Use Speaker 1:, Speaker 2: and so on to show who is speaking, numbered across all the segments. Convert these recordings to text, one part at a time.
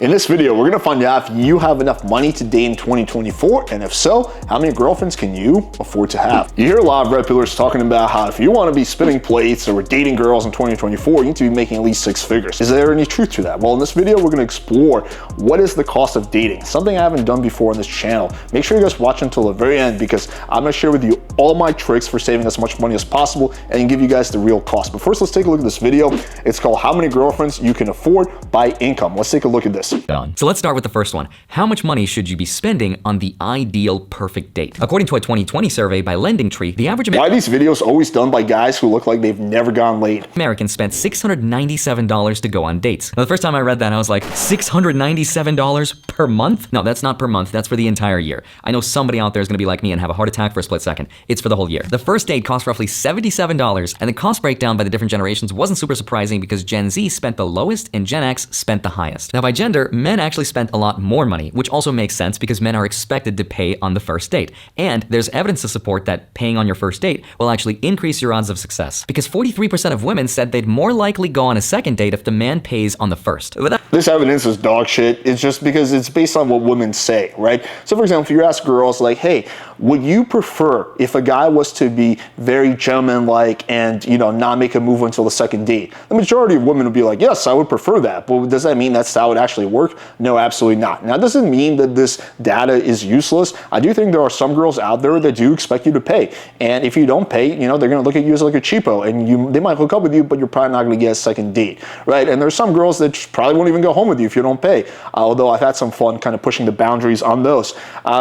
Speaker 1: In this video, we're gonna find out if you have enough money to date in 2024, and if so, how many girlfriends can you afford to have? You hear a lot of red pillars talking about how if you wanna be spinning plates or dating girls in 2024, you need to be making at least 6 figures. Is there any truth to that? Well, in this video, we're gonna explore what is the cost of dating, something I haven't done before on this channel. Make sure you guys watch until the very end because I'm gonna share with you all my tricks for saving as much money as possible and give you guys the real cost. But first, let's take a look at this video. It's called How Many Girlfriends You Can Afford by Income. Let's take a look at this.
Speaker 2: So let's start with the first one. How much money should you be spending on the ideal perfect date? According to a 2020 survey by LendingTree, the average
Speaker 1: Why are these videos always done by guys who look like they've never gone laid?
Speaker 2: American spent $697 to go on dates. Now, the first time I read that, I was like, $697 per month? No, that's not per month. That's for the entire year. I know somebody out there is going to be like me and have a heart attack for a split second. It's for the whole year. The first date cost roughly $77, and the cost breakdown by the different generations wasn't super surprising because Gen Z spent the lowest and Gen X spent the highest. Now, by gender, men actually spent a lot more money, which also makes sense because men are expected to pay on the first date. And there's evidence to support that paying on your first date will actually increase your odds of success because 43% of women said they'd more likely go on a second date if the man pays on the first.
Speaker 1: This evidence is dog shit. It's just because it's based on what women say, right? So for example, if you ask girls like, hey, would you prefer if a guy was to be very gentleman-like and, not make a move until the second date? The majority of women would be like, yes, I would prefer that. But does that mean that's how it actually work? No, absolutely not. Now, it doesn't mean that this data is useless. I do think there are some girls out there that do expect you to pay. And if you don't pay, they're going to look at you as like a cheapo and they might hook up with you, but you're probably not going to get a second date, right? And there's some girls that probably won't even go home with you if you don't pay. Although I've had some fun kind of pushing the boundaries on those.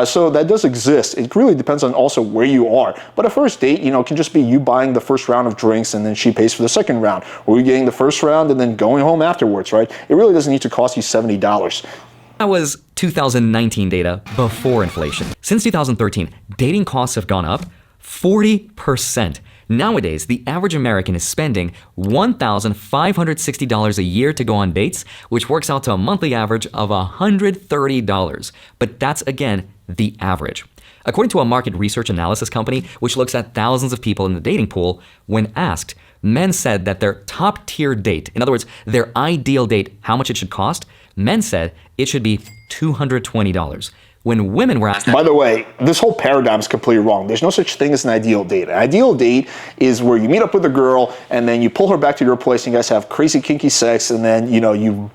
Speaker 1: So that does exist. It really depends on also where you are. But a first date, can just be you buying the first round of drinks and then she pays for the second round, or you getting the first round and then going home afterwards, right? It really doesn't need to cost you $70.
Speaker 2: That was 2019 data before inflation. Since 2013, dating costs have gone up 40%. Nowadays, the average American is spending $1,560 a year to go on dates, which works out to a monthly average of $130. But that's, again, the average. According to a market research analysis company, which looks at thousands of people in the dating pool, when asked, men said that their top tier date, in other words, their ideal date, how much it should cost, men said it should be $220. When women were asked that.
Speaker 1: By the way, this whole paradigm is completely wrong. There's no such thing as an ideal date. An ideal date is where you meet up with a girl and then you pull her back to your place and you guys have crazy kinky sex and then, you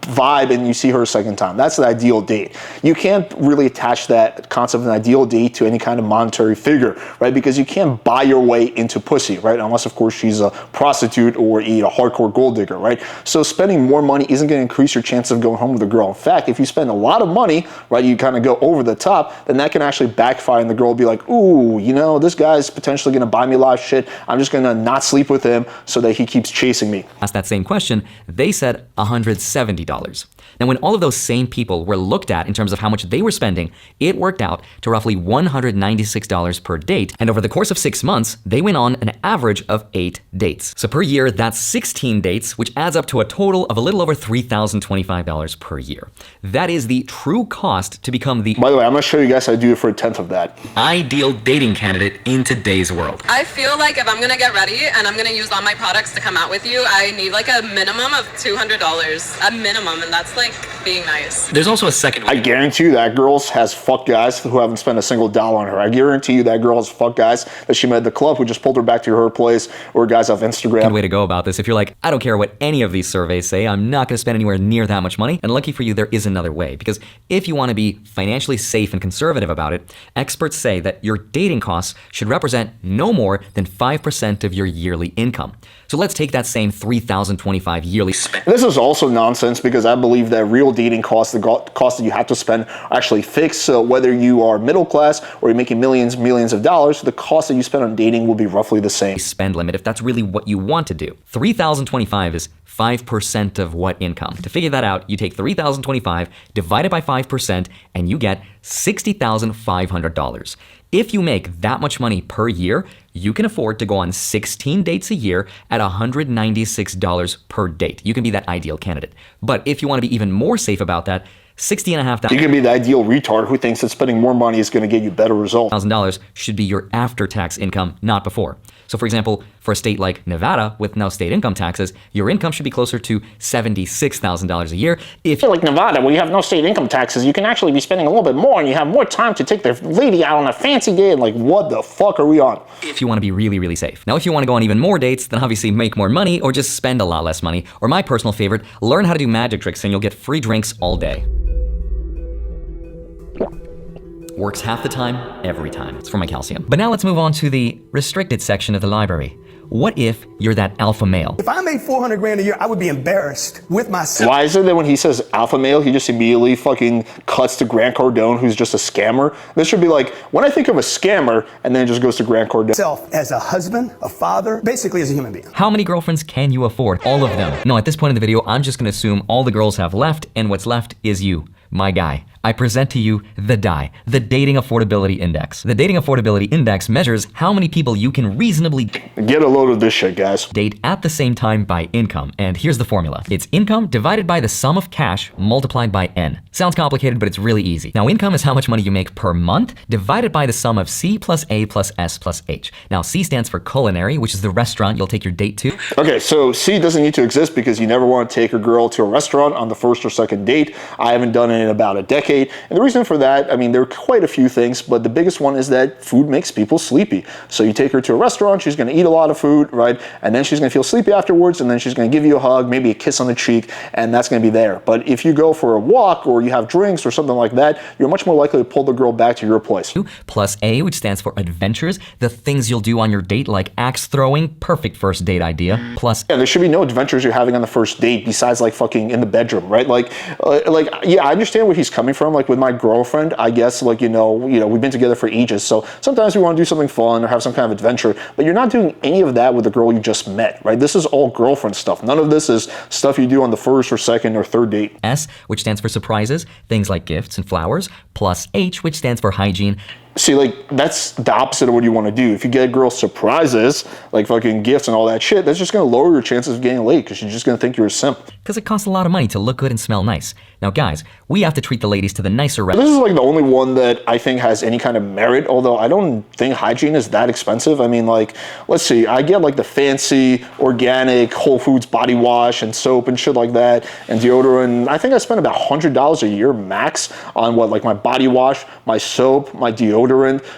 Speaker 1: vibe and you see her a second time. That's the ideal date. You can't really attach that concept of an ideal date to any kind of monetary figure, right? Because you can't buy your way into pussy, right? Unless, of course, she's a prostitute or a hardcore gold digger, right? So spending more money isn't going to increase your chance of going home with a girl. In fact, if you spend a lot of money, right, you kind of go over the top, then that can actually backfire and the girl will be like, ooh, this guy's potentially going to buy me a lot of shit. I'm just going to not sleep with him so that he keeps chasing me.
Speaker 2: Asked that same question, they said $170. Now, when all of those same people were looked at in terms of how much they were spending, it worked out to roughly $196 per date. And over the course of 6 months, they went on an average of 8 dates. So per year, that's 16 dates, which adds up to a total of a little over $3,025 per year. That is the true cost to become the,
Speaker 1: by the way, I'm going to show you guys how to do it for a tenth of that,
Speaker 2: ideal dating candidate in today's world.
Speaker 3: I feel like if I'm going to get ready and I'm going to use all my products to come out with you, I need like a minimum of $200, a minimum, and that's like being nice.
Speaker 2: There's also a second way.
Speaker 1: I guarantee you that girl has fucked guys who haven't spent a single dollar on her. I guarantee you that girl has fucked guys that she met at the club who just pulled her back to her place, or guys off Instagram.
Speaker 2: Good way to go about this. If you're like, I don't care what any of these surveys say, I'm not going to spend anywhere near that much money. And lucky for you, there is another way. Because if you want to be financially safe and conservative about it, experts say that your dating costs should represent no more than 5% of your yearly income. So let's take that same $3,025 yearly spend.
Speaker 1: This is also nonsense because I believe that real dating costs, the costs that you have to spend, are actually fixed. So whether you are middle class or you're making millions of dollars, the cost that you spend on dating will be roughly the same.
Speaker 2: Spend limit, if that's really what you want to do. $3,025 is 5% of what income? To figure that out, you take $3,025 divided by 5% and you get $60,500. If you make that much money per year, you can afford to go on 16 dates a year at $196 per date. You can be that ideal candidate. But if you want to be even more safe about that, $60,500.
Speaker 1: You can be the ideal retard who thinks that spending more money is going to get you better results.
Speaker 2: $1,000 should be your after-tax income, not before. So for example, For a state like Nevada with no state income taxes, your income should be closer to $76,000 a year. If
Speaker 1: like Nevada, where you have no state income taxes, you can actually be spending a little bit more and you have more time to take the lady out on a fancy date. Like, what the fuck are we on?
Speaker 2: If you want to be really, really safe. Now, if you want to go on even more dates, then obviously make more money or just spend a lot less money. Or my personal favorite, learn how to do magic tricks and you'll get free drinks all day. Works half the time, every time. It's for my calcium. But now let's move on to the restricted section of the library. What if you're that alpha male?
Speaker 4: If I made 400 grand a year, I would be embarrassed with myself.
Speaker 1: Why is it that when he says alpha male, he just immediately fucking cuts to Grant Cardone, who's just a scammer? This should be like, when I think of a scammer, and then it just goes to Grant Cardone.
Speaker 4: Self as a husband, a father, basically as a human being.
Speaker 2: How many girlfriends can you afford? All of them. No, at this point in the video, I'm just gonna assume all the girls have left, and what's left is you, my guy. I present to you the DAI, the Dating Affordability Index. The Dating Affordability Index measures how many people you can reasonably
Speaker 1: get a load of this shit, guys.
Speaker 2: Date at the same time by income. And here's the formula. It's income divided by the sum of cash multiplied by N. Sounds complicated, but it's really easy. Now, income is how much money you make per month divided by the sum of C plus A plus S plus H. Now, C stands for culinary, which is the restaurant you'll take your date to.
Speaker 1: Okay, so C doesn't need to exist because you never want to take a girl to a restaurant on the first or second date. I haven't done it in about a decade. And the reason for that, I mean, there are quite a few things, but the biggest one is that food makes people sleepy. So you take her to a restaurant, she's gonna eat a lot of food, right? And then she's gonna feel sleepy afterwards, and then she's gonna give you a hug, maybe a kiss on the cheek, and that's gonna be there. But if you go for a walk or you have drinks or something like that, you're much more likely to pull the girl back to your place.
Speaker 2: Plus A, which stands for adventures, the things you'll do on your date, like axe throwing, perfect first date idea. Plus,
Speaker 1: yeah, there should be no adventures you're having on the first date besides like fucking in the bedroom, right? Like, yeah, I understand where he's coming from. Like with my girlfriend, I guess, like, you know, we've been together for ages, so sometimes we want to do something fun or have some kind of adventure, but you're not doing any of that with the girl you just met, right? This is all girlfriend stuff. None of this is stuff you do on the first or second or third date.
Speaker 2: S, which stands for surprises, things like gifts and flowers, plus H, which stands for hygiene.
Speaker 1: See, like, that's the opposite of what you want to do. If you get girls surprises, like fucking gifts and all that shit, that's just going to lower your chances of getting laid because she's just going to think you're a simp.
Speaker 2: Because it costs a lot of money to look good and smell nice. Now, guys, we have to treat the ladies to the nicer
Speaker 1: This is like the only one that I think has any kind of merit, although I don't think hygiene is that expensive. I mean, like, let's see, I get like the fancy, organic, Whole Foods body wash and soap and shit like that, and deodorant. I think I spend about $100 a year max on what, like my body wash, my soap, my deodorant.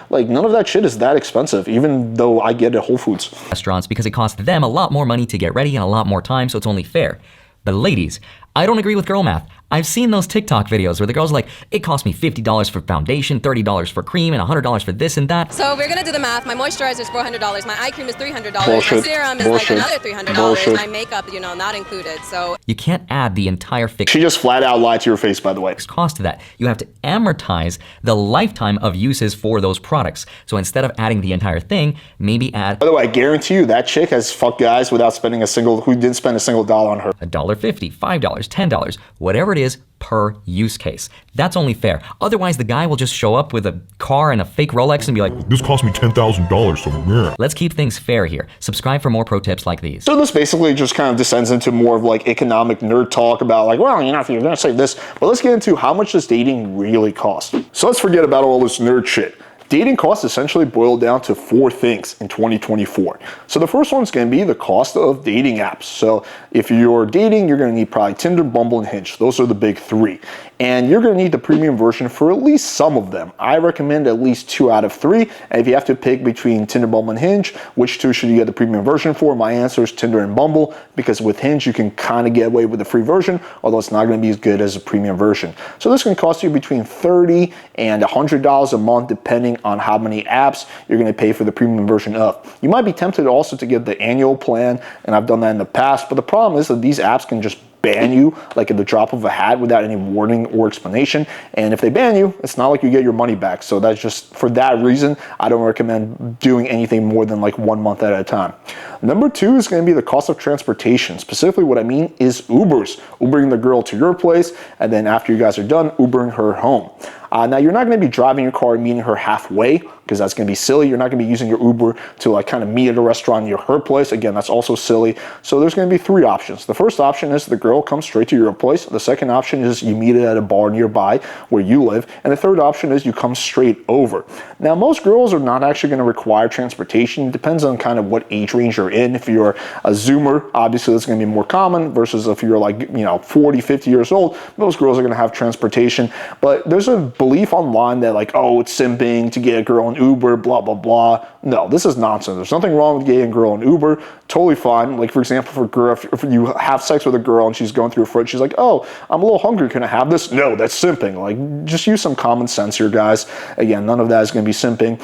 Speaker 1: Like, none of that shit is that expensive, even though I get it at Whole Foods.
Speaker 2: Restaurants, because it costs them a lot more money to get ready and a lot more time, so it's only fair. But ladies, I don't agree with girl math. I've seen those TikTok videos where the girl's like, it cost me $50 for foundation, $30 for cream, and $100 for this and that.
Speaker 3: So we're gonna do the math. My moisturizer is $400. My eye cream is $300.
Speaker 1: Bullshit.
Speaker 3: My serum is
Speaker 1: Bullshit.
Speaker 3: like another $300.
Speaker 1: Bullshit.
Speaker 3: My makeup, not included. So
Speaker 2: You can't add the entire fixed
Speaker 1: She just flat out lied to your face, by the way.
Speaker 2: cost to that. You have to amortize the lifetime of uses for those products. So instead of adding the entire thing, maybe add
Speaker 1: By the way, I guarantee you that chick has fucked guys without spending who didn't spend a single dollar on her.
Speaker 2: $1.50, $5, $10, whatever it is per use case. That's only fair. Otherwise, the guy will just show up with a car and a fake Rolex and be like,
Speaker 5: This cost me $10,000, so yeah.
Speaker 2: let's keep things fair here. Subscribe for more pro tips like these.
Speaker 1: So this basically just kind of descends into more of like economic nerd talk about like, well, if you're gonna say this, but let's get into how much does dating really cost. So let's forget about all this nerd shit. Dating costs essentially boil down to 4 things in 2024. So the first one's going to be the cost of dating apps. So if you're dating, you're going to need probably Tinder, Bumble, and Hinge. Those are the big 3. And you're going to need the premium version for at least some of them. I recommend at least 2 out of 3. And if you have to pick between Tinder, Bumble, and Hinge, which 2 should you get the premium version for? My answer is Tinder and Bumble, because with Hinge, you can kind of get away with the free version, although it's not going to be as good as a premium version. So this can cost you between $30 and $100 a month, depending on how many apps you're going to pay for the premium version of. You might be tempted also to get the annual plan, and I've done that in the past, but the problem is that these apps can just ban you like at the drop of a hat without any warning or explanation, and if they ban you, it's not like you get your money back. So that's just, for that reason, I don't recommend doing anything more than like 1 month at a time. Number 2 is going to be the cost of transportation. Specifically, what I mean is Ubers. Ubering the girl to your place, and then after you guys are done, Ubering her home. Now, you're not going to be driving your car and meeting her halfway, because that's going to be silly. You're not going to be using your Uber to like kind of meet at a restaurant near her place. Again, that's also silly. So there's going to be 3 options. The first option is the girl comes straight to your place. The second option is you meet it at a bar nearby where you live. And the third option is you come straight over. Now, most girls are not actually going to require transportation. It depends on kind of what age range you're in. If you're a Zoomer, obviously that's going to be more common versus if you're like, 40, 50 years old, most girls are going to have transportation. But there's a belief online that like, oh, it's simping to get a girl an Uber, blah, blah, blah. No, this is nonsense. There's nothing wrong with getting a girl an Uber. Totally fine. Like, for example, for a girl, if you have sex with a girl and she's going through a fridge, she's like, oh, I'm a little hungry. Can I have this? No, that's simping. Like, just use some common sense here, guys. Again, none of that is going to be simping.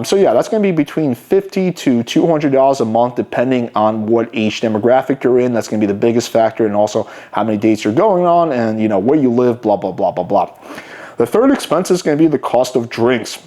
Speaker 1: So yeah, that's going to be between $50 to $200 a month, depending on what age demographic you're in. That's going to be the biggest factor, and also how many dates you're going on and, where you live, blah, blah, blah, blah, blah. The third expense is going to be the cost of drinks.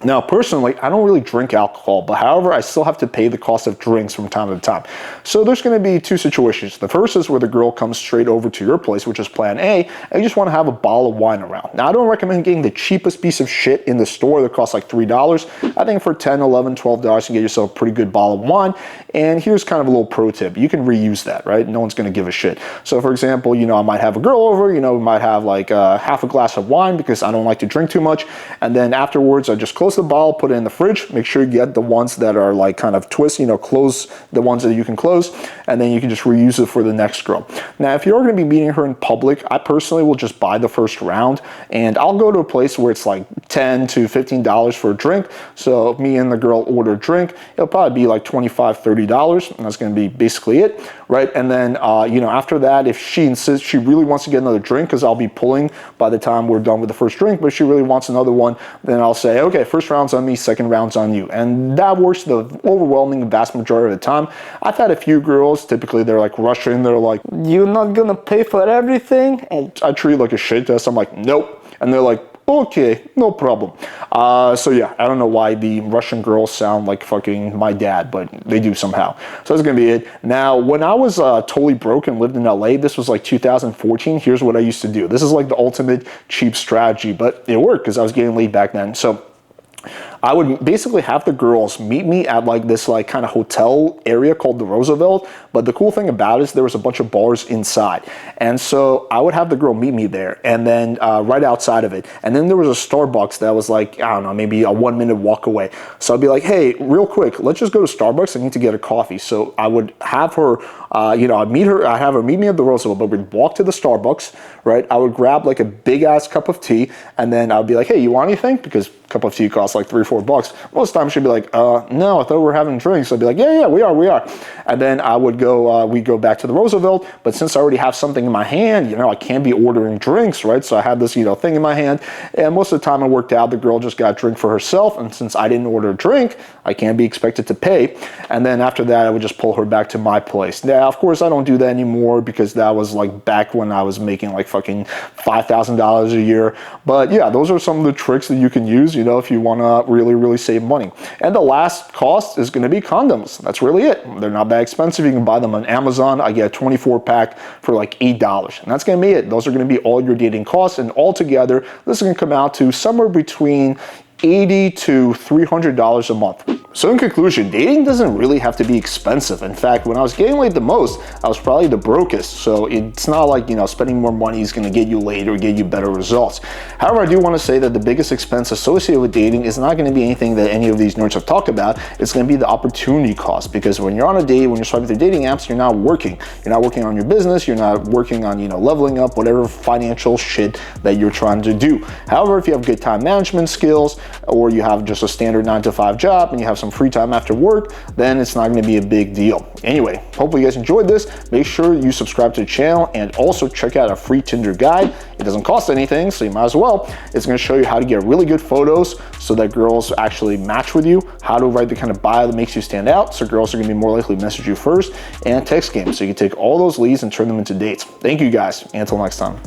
Speaker 1: Now, personally, I don't really drink alcohol, but however, I still have to pay the cost of drinks from time to time. So there's going to be 2 situations. The first is where the girl comes straight over to your place, which is plan A, and you just want to have a bottle of wine around. Now, I don't recommend getting the cheapest piece of shit in the store that costs like $3. I think for $10, $11, $12, you can get yourself a pretty good bottle of wine. And here's kind of a little pro tip. You can reuse that, right? No one's going to give a shit. So for example, I might have a girl over, we might have like half a glass of wine because I don't like to drink too much. And then afterwards, I just close the bottle, put it in the fridge, make sure you get the ones that are like kind of twist, close the ones that you can close, and then you can just reuse it for the next girl. Now, if you're going to be meeting her in public, I personally will just buy the first round, and I'll go to a place where it's like $10 to $15 for a drink. So if me and the girl order a drink, it'll probably be like $25, $30, and that's going to be basically it, right? And then, after that, if she insists she really wants to get another drink, because I'll be pulling by the time we're done with the first drink, but if she really wants another one, then I'll say, okay, first round's on me, second round's on you. And that works the overwhelming vast majority of the time. I've had a few girls, typically they're like Russian, they're like, you're not gonna pay for everything? I treat it like a shit test. I'm like, nope. And they're like, okay, no problem. So yeah, I don't know why the Russian girls sound like fucking my dad, but they do somehow. So that's gonna be it. Now, when I was totally broke and lived in LA, this was like 2014, here's what I used to do. This is like the ultimate cheap strategy, but it worked because I was getting laid back then. So I would basically have the girls meet me at like this like kind of hotel area called the Roosevelt. But the cool thing about it is there was a bunch of bars inside. And so I would have the girl meet me there, and then right outside of it. And then there was a Starbucks that was like, I don't know, maybe a 1-minute walk away. So I'd be like, hey, real quick, let's just go to Starbucks. I need to get a coffee. So I would have her, I'd have her meet me at the Roosevelt, but we'd walk to the Starbucks, right? I would grab like a big ass cup of tea, and then I'd be like, hey, you want anything? Because a cup of tea costs like $3 or $4. Most times she'd be like, no, I thought we were having drinks. I'd be like, yeah, we are. And then I would go, we'd go back to the Roosevelt, but since I already have something in my hand, I can't be ordering drinks, right? So I had this, thing in my hand, and most of the time it worked out. The girl just got a drink for herself, and since I didn't order a drink, I can't be expected to pay. And then after that, I would just pull her back to my place. Now, of course, I don't do that anymore because that was like back when I was making like fucking $5,000 a year. But yeah, those are some of the tricks that you can use, if you want to really, really save money. And the last cost is going to be condoms. That's really it. They're not that expensive. You can buy them on Amazon. I get a 24-pack for like $8. And that's going to be it. Those are going to be all your dating costs. And altogether, this is going to come out to somewhere between $80 to $300 a month. So in conclusion, dating doesn't really have to be expensive. In fact, when I was getting laid the most, I was probably the brokest. So it's not like, spending more money is going to get you laid or get you better results. However, I do want to say that the biggest expense associated with dating is not going to be anything that any of these nerds have talked about. It's going to be the opportunity cost, because when you're on a date, when you're swiping through dating apps, you're not working. You're not working on your business. You're not working on, leveling up whatever financial shit that you're trying to do. However, if you have good time management skills, or you have just a standard 9-to-5 job and you have some free time after work, then it's not going to be a big deal. Anyway, hopefully you guys enjoyed this. Make sure you subscribe to the channel and also check out a free Tinder guide. It doesn't cost anything, so you might as well. It's going to show you how to get really good photos so that girls actually match with you, how to write the kind of bio that makes you stand out so girls are going to be more likely to message you first, and text games so you can take all those leads and turn them into dates. Thank you guys, and until next time.